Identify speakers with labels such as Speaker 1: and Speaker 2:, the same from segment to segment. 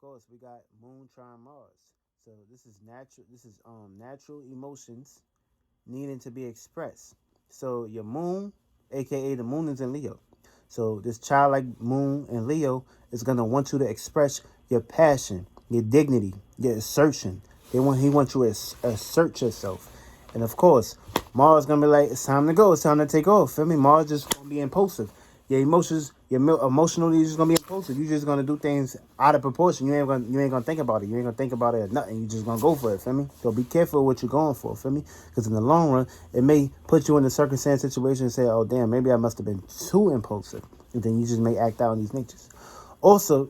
Speaker 1: course, we got Moon trine Mars. So this is natural. This is natural emotions needing to be expressed. So your Moon, aka the Moon, is in Leo. So this childlike Moon in Leo is gonna want you to express your passion, your dignity, your assertion. He wants you to assert yourself. And of course, Mars gonna be like, it's time to go. It's time to take off. Feel me? Mars just gonna be impulsive. Your emotions, emotionally, just gonna be impulsive. You just gonna do things out of proportion. You ain't gonna think about it. You ain't gonna think about it or nothing. You just gonna go for it. Feel me? So be careful what you're going for. Feel me? Because in the long run, it may put you in a circumstance situation and say, oh damn, maybe I must have been too impulsive. And then you just may act out in these natures. Also,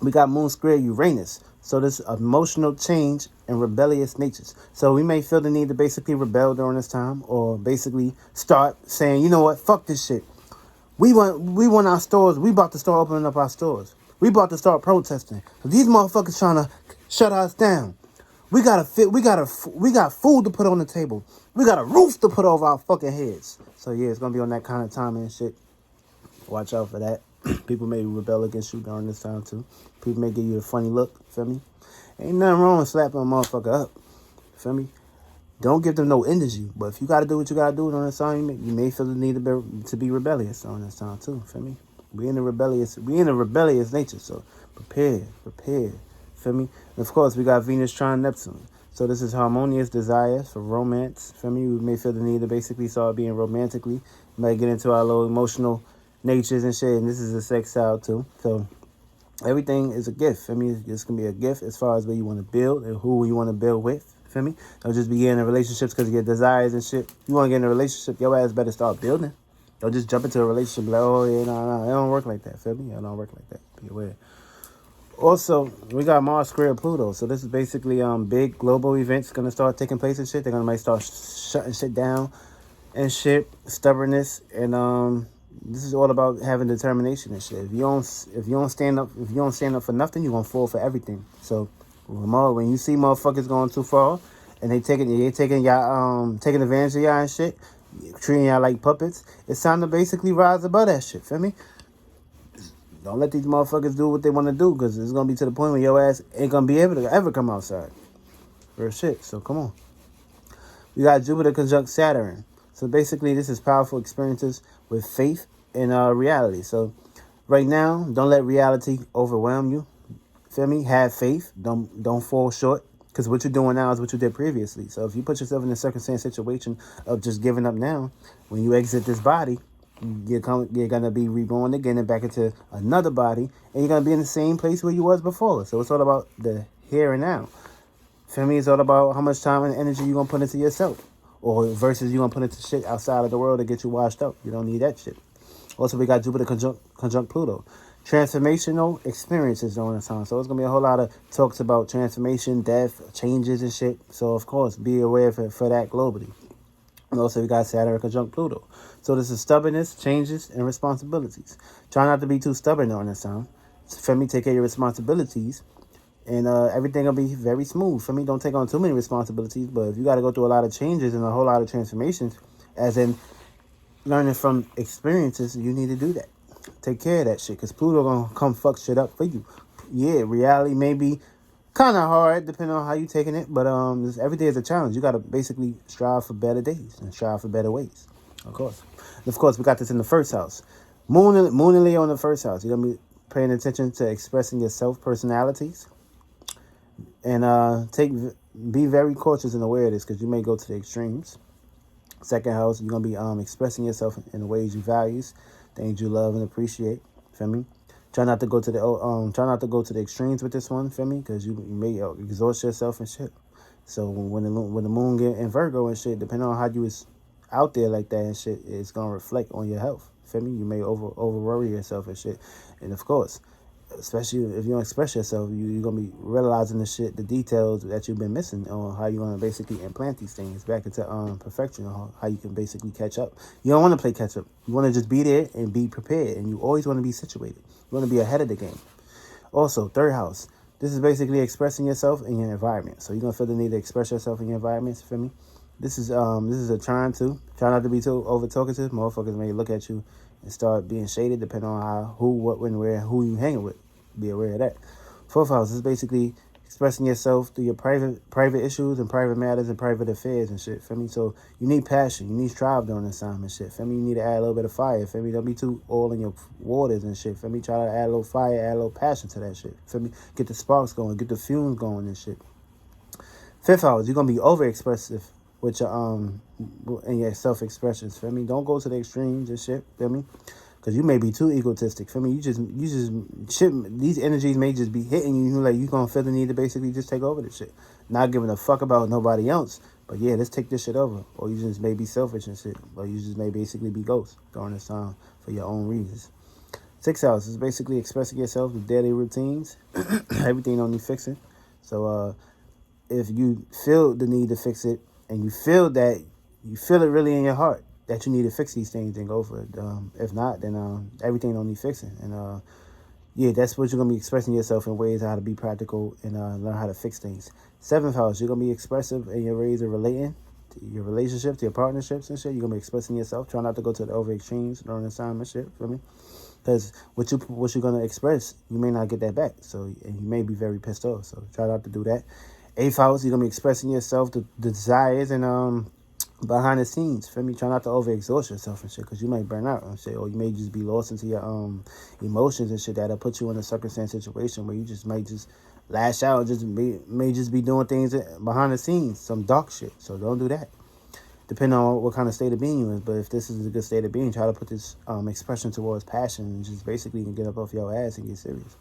Speaker 1: we got Moon square Uranus. So this emotional change and rebellious natures. So we may feel the need to basically rebel during this time, or basically start saying, you know what, fuck this shit. We want our stores. We about to start opening up our stores. We about to start protesting. These motherfuckers trying to shut us down. We got food to put on the table. We got a roof to put over our fucking heads. So yeah, it's gonna be on that kind of time and shit. Watch out for that. People may rebel against you during this time too. People may give you a funny look. Feel me? Ain't nothing wrong with slapping a motherfucker up. Feel me? Don't give them no energy. But if you gotta do what you gotta do during this time, you may feel the need to be rebellious during this time too. Feel me? We in a rebellious nature. So prepare. Feel me? And of course, we got Venus trine Neptune. So this is harmonious desires for romance. Feel me? We may feel the need to basically start being romantically. We might get into our little emotional natures and shit. And this is a sextile too. So everything is a gift. I mean, it's gonna be a gift as far as where you want to build and who you want to build with. Feel me? Don't just be getting in relationships because of your desires and shit. You want to get in a relationship, your ass better start building. Don't just jump into a relationship like, oh yeah, no, it don't work like that. Feel me? It don't work like that. Be aware. Also, we got Mars square Pluto. So this is basically big global events gonna start taking place and shit. They're gonna might start shutting shit down and shit, stubbornness, and this is all about having determination and shit. If you don't stand up for nothing, you're gonna fall for everything. So when you see motherfuckers going too far and taking y'all taking advantage of y'all and shit, treating y'all like puppets, it's time to basically rise above that shit. Feel me? Don't let these motherfuckers do what they want to do, because it's gonna be to the point where your ass ain't gonna be able to ever come outside. Real shit. So come on. We got Jupiter conjunct Saturn. So basically, this is powerful experiences with faith and reality. So right now, don't let reality overwhelm you. Feel me? Have faith. Don't fall short. Because what you're doing now is what you did previously. So if you put yourself in a circumstance situation of just giving up now, when you exit this body, you're gonna be reborn again and back into another body, and you're gonna be in the same place where you was before. So it's all about the here and now. Feel me? It's all about how much time and energy you're gonna put into yourself, or versus you gonna put into shit outside of the world to get you washed up. You don't need that shit. Also, we got Jupiter conjunct Pluto. Transformational experiences during this time. So it's gonna be a whole lot of talks about transformation, death, changes and shit. So of course, be aware for that globally. And also, we got Saturn conjunct Pluto. So this is stubbornness, changes, and responsibilities. Try not to be too stubborn during this time. For me, take care of your responsibilities, and everything will be very smooth. For me, don't take on too many responsibilities, but if you got to go through a lot of changes and a whole lot of transformations, as in learning from experiences, you need to do that. Take care of that shit, because Pluto gonna come fuck shit up for you. Yeah, reality may be kind of hard depending on how you taking it, but every day is a challenge. You got to basically strive for better days and strive for better ways, of course. And of course, we got this in the first house. Moon and Leo in the first house. You're gonna be paying attention to expressing your self personalities, and be very cautious and aware of this, because you may go to the extremes. Second house, you're gonna be expressing yourself in the ways you values, things you love and appreciate. Feel me? Try not to go to the extremes with this one. Feel me? Because you may exhaust yourself and shit. So when the moon get in Virgo and shit, depending on how you was out there like that and shit, it's gonna reflect on your health. Feel me? You may over worry yourself and shit. And of course, especially if you don't express yourself, you're gonna be realizing the details that you've been missing on how you're gonna basically implant these things back into perfection, or how you can basically catch up. You don't want to play catch up. You want to just be there and be prepared, and you always want to be situated. You want to be ahead of the game. Also, third house. This is basically expressing yourself in your environment. So you're gonna feel the need to express yourself in your environment. Feel me? This is a trying to try not to be too over talkative. Motherfuckers may look at you and start being shaded depending on how, who, what, when, where, who you hanging with. Be aware of that. Fourth house is basically expressing yourself through your private issues and private matters and private affairs and shit. Feel me? So you need passion, you need drive during this time and shit. Feel me? You need to add a little bit of fire. Feel me? Don't be too all in your waters and shit. Feel me? Try to add a little fire, add a little passion to that shit. Feel me? Get the sparks going, get the fumes going and shit. Fifth house, you're gonna be overexpressive with your in your self expressions. Feel me? Don't go to the extremes and shit. Feel me? Because you may be too egotistic. Feel me? You just shit. These energies may just be hitting you. Like you gonna feel the need to basically just take over this shit, not giving a fuck about nobody else. But yeah, let's take this shit over. Or you just may be selfish and shit. Or you just may basically be ghost during this time for your own reasons. Sixth house is basically expressing yourself with daily routines. Everything don't need fixing. So if you feel the need to fix it and you feel it really in your heart that you need to fix these things, then go for it. If not, then everything don't need fixing. And yeah, that's what you're going to be expressing yourself in ways how to be practical and learn how to fix things. Seventh house, you're going to be expressive in your ways of relating to your relationships, to your partnerships and shit. You're going to be expressing yourself. Try not to go to the over extremes during this time and shit, for me. Because what you're going to express, you may not get that back. So, and you may be very pissed off. So try not to do that. Eighth house, you're going to be expressing yourself, the desires and behind the scenes. Feel me? Try not to overexhaust yourself and shit, because you might burn out and shit, or you may just be lost into your emotions and shit that'll put you in a circumstance situation where you just might just lash out, just may just be doing things behind the scenes, some dark shit. So don't do that. Depending on what kind of state of being you're in. But if this is a good state of being, try to put this expression towards passion and just basically get up off your ass and get serious.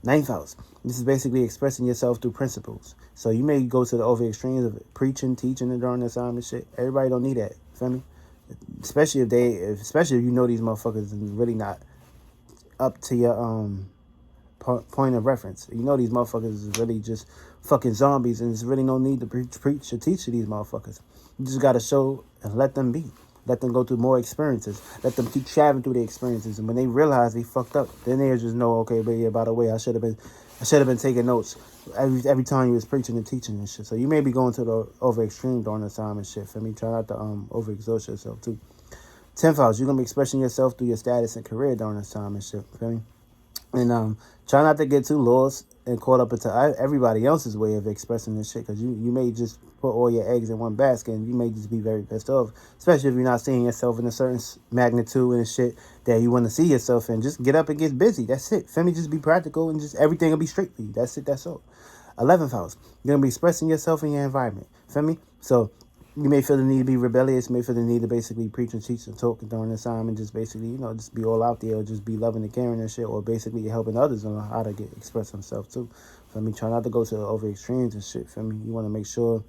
Speaker 1: Ninth house. This is basically expressing yourself through principles. So you may go to the over extremes of preaching, teaching, and during this time and shit. Everybody don't need that. Feel me? Especially if you know these motherfuckers and really not up to your point of reference. You know these motherfuckers is really just fucking zombies, and there's really no need to preach or teach to these motherfuckers. You just gotta show and let them be. Let them go through more experiences. Let them keep traveling through the experiences. And when they realize they fucked up, then they just know, okay, but yeah, by the way, I should have been taking notes every time you was preaching and teaching and shit. So you may be going to the over extreme during this time and shit. For me, try not to overexert yourself too. 10th house, you're gonna be expressing yourself through your status and career during this time and shit. Feel me? And try not to get too lost and caught up into everybody else's way of expressing this shit, because you may just put all your eggs in one basket and you may just be very pissed off, especially if you're not seeing yourself in a certain magnitude and shit that you want to see yourself in. Just get up and get busy. That's it. Feel me? Just be practical and just everything will be straight for you. That's it. That's all. 11th house, you're going to be expressing yourself in your environment. Feel me? So you may feel the need to be rebellious, may feel the need to basically preach and teach and talk during this time and just basically, just be all out there, or just be loving and caring and shit, or basically helping others on how to express themselves too. Feel me? Try not to go to the over extremes and shit. Feel me? You want to make sure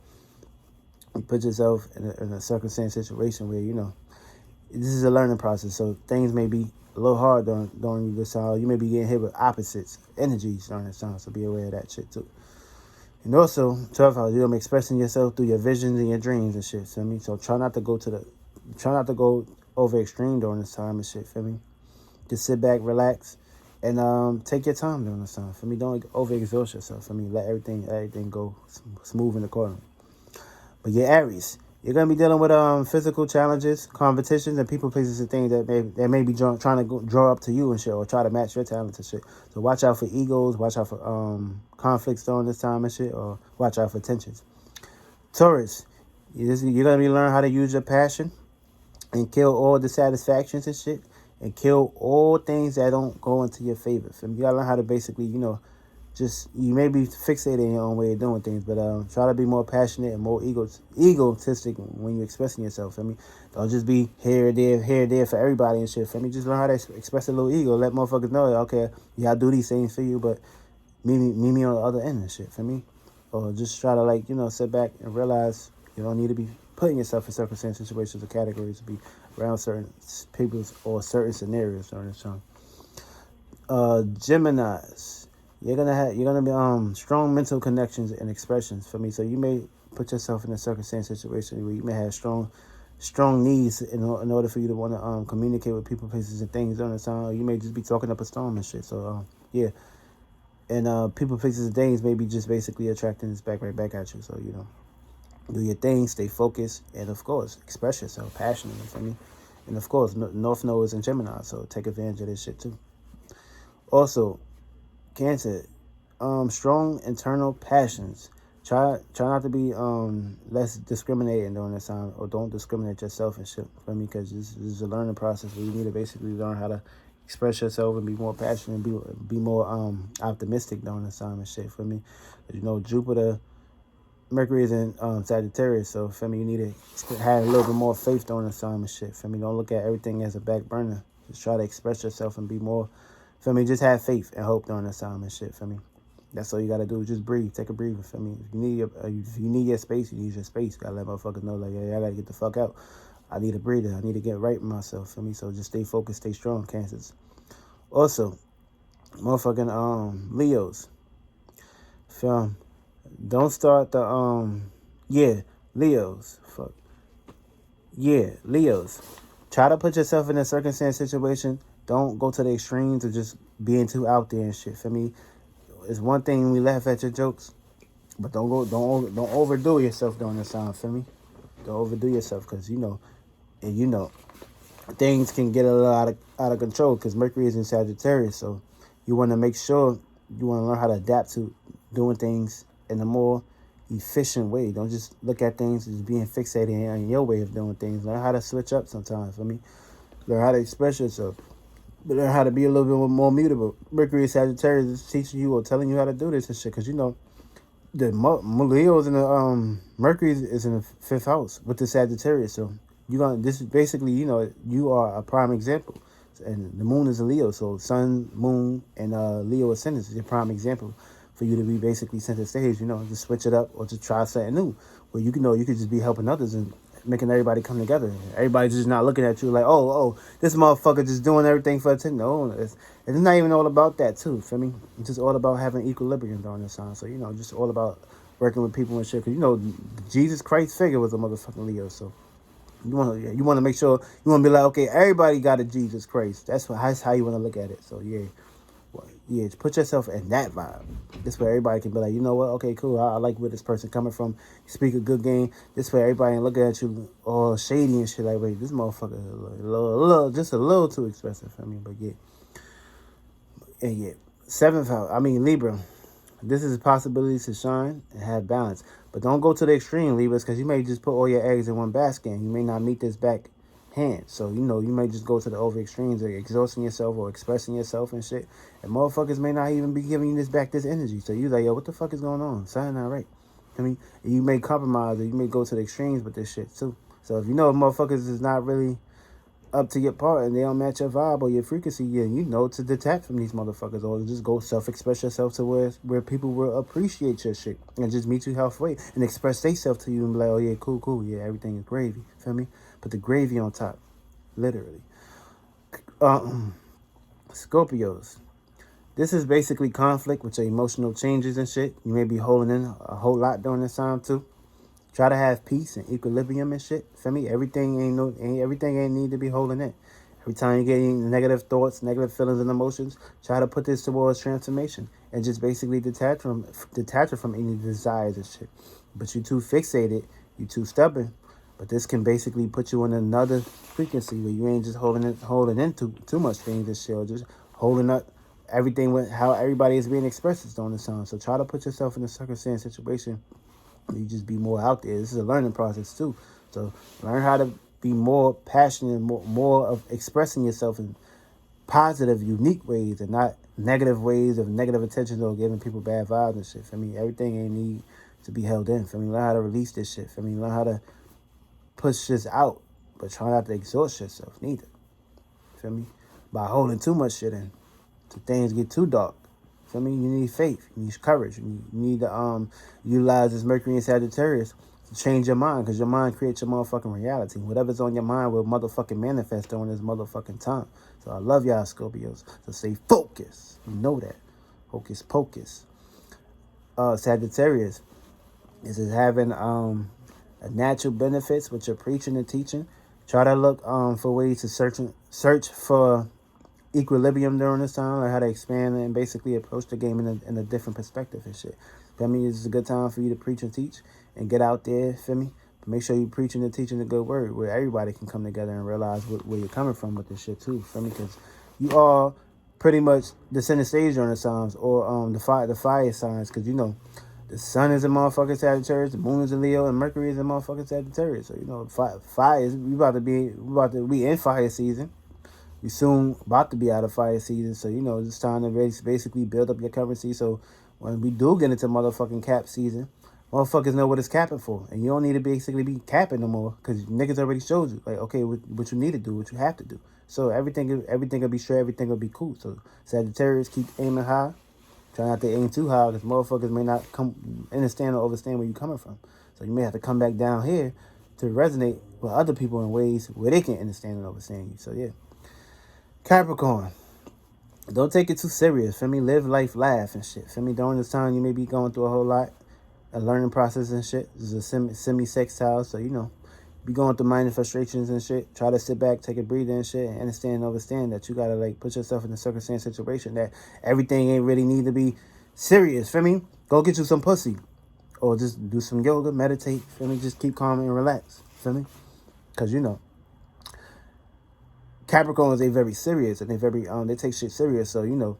Speaker 1: you put yourself in a circumstance situation where, this is a learning process. So things may be a little hard during this time. You may be getting hit with opposites, energies during this time. So be aware of that shit too. And also, 12th house, you're going to be expressing yourself through your visions and your dreams and shit, feel me? So try not to go over extreme during this time and shit, feel me? Just sit back, relax, and take your time during this time, feel me? Don't overexhaust yourself, feel me? Let everything go smooth in the corner. But yeah, Aries, you're going to be dealing with physical challenges, competitions, and people, places, and things that may be trying to draw up to you and shit, or try to match your talents and shit. So watch out for egos, watch out for conflicts during this time and shit, or watch out for tensions. Taurus, you're going to be learning how to use your passion and kill all dissatisfactions and shit, and kill all things that don't go into your favor. So you got to learn how to basically, you may be fixated in your own way of doing things, but try to be more passionate and more egotistic when you're expressing yourself. I mean, don't just be here, there for everybody and shit. I mean, just learn how to express a little ego. Let motherfuckers know, okay, yeah, I do these things for you, but meet me on the other end and shit. For me, or just try to sit back and realize you don't need to be putting yourself in circumstances, situations, or categories to be around certain people or certain scenarios during this time. Geminis. You're gonna be strong mental connections and expressions for me. So you may put yourself in a circumstance situation where you may have strong needs in order for you to want to communicate with people, places, and things during the time. Or you may just be talking up a storm and shit. So yeah, and people, places, and things may be just basically attracting this right back at you. So do your thing, stay focused, and of course express yourself passionately for me. And of course, North Node is in Gemini, so take advantage of this shit too. Also, Cancer, strong internal passions. Try not to be less discriminating during this time, or don't discriminate yourself and shit. For me, because this is a learning process where you need to basically learn how to express yourself and be more passionate and be more optimistic during this time and shit. For me, you know, Jupiter, Mercury is in Sagittarius, so for me, you need to have a little bit more faith during this time and shit. For me, don't look at everything as a back burner. Just try to express yourself and be more. For me, just have faith and hope during this time and shit. For me. That's all you gotta do. Just breathe. Take a breather. For me, if you need your space, you need your space. You gotta let motherfuckers know, like, yeah, I gotta get the fuck out. I need a breather. I need to get right with myself. For me, so just stay focused, stay strong, Cancers. Also, motherfucking Leos. Film. Don't start the Leos. Fuck. Yeah, Leos. Try to put yourself in a circumstance situation. Don't go to the extremes of just being too out there and shit. For me, it's one thing we laugh at your jokes, but don't overdo yourself during this time. For me, don't overdo yourself, because you know things can get a little out of control, because Mercury is in Sagittarius. So you want to make sure you want to learn how to adapt to doing things in a more efficient way. Don't just look at things as being fixated on your way of doing things. Learn how to switch up sometimes. For me, learn how to express yourself. But learn how to be a little bit more mutable. Mercury Sagittarius is teaching you or telling you how to do this and shit. Because, you know, the Leo's in the, Mercury is in the 5th house with the Sagittarius. So, this is basically, you know, you are a prime example. And the moon is a Leo. So, sun, moon, and Leo ascendant is a prime example for you to be basically center stage, you know, just switch it up or just try something new. Where you could just be helping others and making everybody come together. Everybody's just not looking at you like, oh, this motherfucker just doing everything for attention. No, it's not even all about that too. For me, it's just all about having equilibrium during this time. So, you know, just all about working with people and shit. Cause you know, Jesus Christ figure was a motherfucking Leo. So you want to make sure you want to be like, okay, everybody got a Jesus Christ. That's how you want to look at it. So yeah. Yeah, put yourself in that vibe. This way everybody can be like, you know what? Okay, cool. I like where this person coming from. You speak a good game. This way everybody ain't looking at you all shady and shit. Like, wait, this motherfucker just a little too expressive for me. But yeah. And yeah. 7th house. Libra. This is possibilities to shine and have balance. But don't go to the extreme, Libras, because you may just put all your eggs in one basket and you may not meet this back hand. So, you know, you may just go to the over extremes of exhausting yourself or expressing yourself and shit. And motherfuckers may not even be giving you this energy. So you like, yo, what the fuck is going on? Something not right. I mean, you may compromise or you may go to the extremes with this shit too. So if you know motherfuckers is not really up to your part and they don't match your vibe or your frequency, yeah, you know to detach from these motherfuckers or just go self-express yourself to where people will appreciate your shit and just meet you halfway and express themselves to you and be like, oh yeah, cool, yeah, everything is gravy. Feel me? Put the gravy on top, literally. Scorpios. This is basically conflict with your emotional changes and shit. You may be holding in a whole lot during this time too. Try to have peace and equilibrium and shit. For me, everything ain't need to be holding in. Every time you get any negative thoughts, negative feelings and emotions, try to put this towards transformation and just basically detach it from any desires and shit. But you too fixated, you too stubborn. But this can basically put you on another frequency where you ain't just holding in too much things and shit, or just holding up everything with how everybody is being expressed during this time. So try to put yourself in a circumstance situation where you just be more out there. This is a learning process too. So learn how to be more passionate, more of expressing yourself in positive, unique ways and not negative ways of negative attention or giving people bad vibes and shit. For me, everything ain't need to be held in. For me, learn how to release this shit. For me, learn how to push this out, but try not to exhaust yourself neither. Feel me? By holding too much shit in, so things get too dark. Feel me? You need faith. You need courage. You need to utilize this Mercury and Sagittarius to change your mind, because your mind creates your motherfucking reality. Whatever's on your mind will motherfucking manifest during this motherfucking time. So I love y'all, Scorpios. So stay focused. You know that. Hocus pocus. Sagittarius. This is having natural benefits with your preaching and teaching. Try to look for ways to search for equilibrium during this time, or how to expand and basically approach the game in a different perspective and shit. Feel me? This is a good time for you to preach and teach and get out there. Feel me? But make sure you preaching and teaching a good word where everybody can come together and realize where you're coming from with this shit too. Feel me? Because you all pretty much the center stage on the signs, or the fire signs, because the sun is a motherfucking Sagittarius, the moon is a Leo, and Mercury is a motherfucking Sagittarius. So fire is we in fire season. We soon about to be out of fire season, so it's time to basically build up your currency. So when we do get into motherfucking cap season, motherfuckers know what it's capping for, and you don't need to basically be capping no more, because niggas already showed you, like, okay, what you need to do, what you have to do. So everything will be straight, everything will be cool. So Sagittarius, keep aiming high. Try not to aim too high, because motherfuckers may not understand or understand where you're coming from. So you may have to come back down here to resonate with other people in ways where they can understand and understand you. So yeah. Capricorn, don't take it too serious. Feel me? Live life, laugh and shit. Feel me? During this time, you may be going through a whole lot, a learning process and shit. This is a semi-sextile, so be going through minor frustrations and shit. Try to sit back, take a breather and shit, and understand that you gotta put yourself in a circumstance situation that everything ain't really need to be serious. Feel me? Go get you some pussy, or just do some yoga, meditate. Feel me? Just keep calm and relax. Feel me? Because Capricorns, they very serious, and they take shit serious. So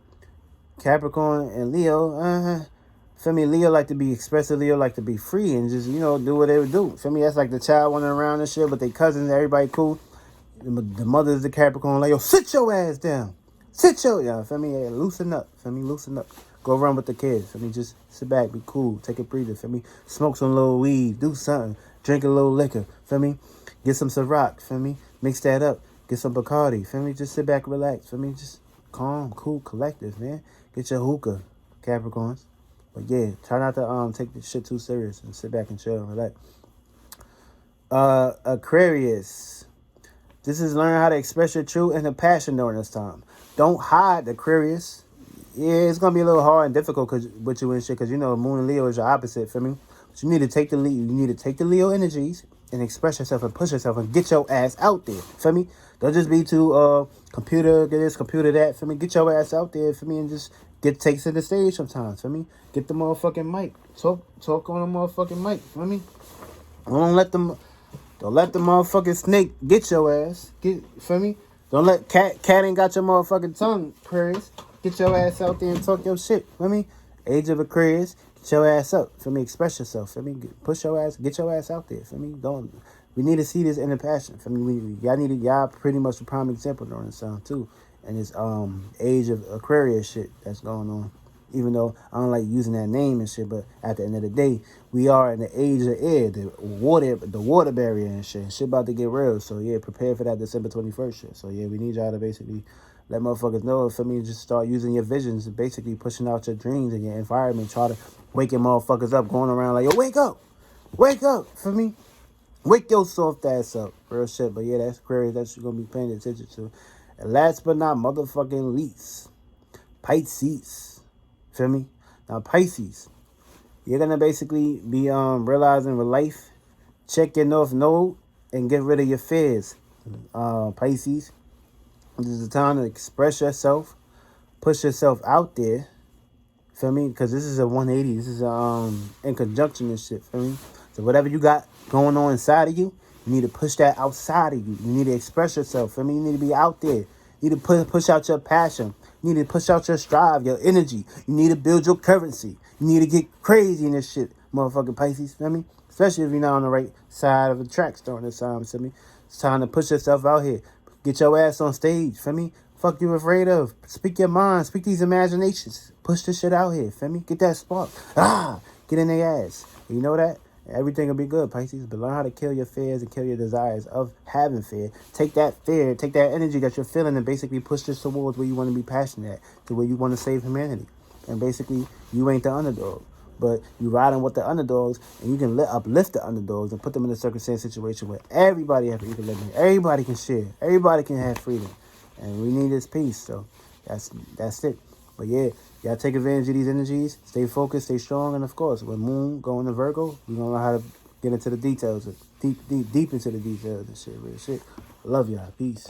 Speaker 1: Capricorn and Leo, feel me? Leo like to be expressive. Leo like to be free and just do what they would do. Feel me? That's like the child running around and shit, but they cousins, everybody cool. The mother is the Capricorn, like, yo, sit your ass down. Feel me? Yeah, loosen up. Feel me? Loosen up. Go run with the kids. Feel me? Just sit back, be cool, take a breather. Feel me? Smoke some little weed, do something, drink a little liquor. Feel me? Get some Ciroc. Feel me? Mix that up. Get some Bacardi. Feel me? Just sit back, relax. Feel me? Just calm, cool, collective, man. Get your hookah, Capricorns. But yeah, try not to take this shit too serious and sit back and chill and relax. Aquarius. This is learn how to express your true and the passion during this time. Don't hide, Aquarius. Yeah, it's gonna be a little hard and difficult with you and shit, because Moon and Leo is your opposite. Feel me? But you need to take the Leo. You need to take the Leo energies and express yourself and push yourself and get your ass out there. Feel me? Don't just be too computer this, computer that. Feel me? Get your ass out there. Feel me? And just take to the stage sometimes. Feel me? Get the motherfucking mic. Talk on the motherfucking mic. Feel me? Don't let the motherfucking snake get your ass. Feel me? Don't let cat ain't got your motherfucking tongue, Aquarius. Get your ass out there and talk your shit. Feel me? Age of Aquarius. Get your ass up. Feel me? Express yourself. Feel me? Push your ass. Get your ass out there. Feel me? We need to see this inner passion. Feel me? Y'all pretty much a prime example during this time too. And this age of Aquarius shit that's going on. Even though I don't like using that name and shit, but at the end of the day, we are in the age of air, the water barrier and shit. Shit about to get real. So yeah, prepare for that December 21st shit. So yeah, we need y'all to basically let motherfuckers know. For me, just start using your visions and basically pushing out your dreams and your environment. Try to wake your motherfuckers up, going around like, yo, wake up, for me. Wake your soft ass up, real shit. But yeah, that's Aquarius that you're gonna be paying attention to. And last but not motherfucking least, Pisces. Feel me? Now Pisces, you're gonna basically be realizing with life, check your North Node and get rid of your fears. Pisces, this is the time to express yourself, push yourself out there. Feel me? Because this is a 180. This is in conjunction and shit. Feel me? So whatever you got going on inside of you, you need to push that outside of you. You need to express yourself. Feel me? You need to be out there. You need to push out your passion. You need to push out your strive, your energy. You need to build your currency. You need to get crazy in this shit, motherfucking Pisces. Feel me? Especially if you're not on the right side of the tracks during this time. Feel me? It's time to push yourself out here. Get your ass on stage. Feel me? Fuck you afraid of. Speak your mind. Speak these imaginations. Push this shit out here. Feel me? Get that spark. Get in their ass. You know that? Everything will be good, Pisces. But learn how to kill your fears and kill your desires of having fear. Take that fear, take that energy that you're feeling, and basically push this towards where you want to be passionate at, to where you want to save humanity. And basically, you ain't the underdog, but you riding with the underdogs, and you can uplift the underdogs and put them in a circumstance situation where everybody has equilibrium. Everybody can share. Everybody can have freedom. And we need this peace. So that's it. But yeah, y'all take advantage of these energies. Stay focused, stay strong, and of course, when Moon going to Virgo, we're gonna know how to get into the details, deep into the details and shit. Real shit. Love y'all. Peace.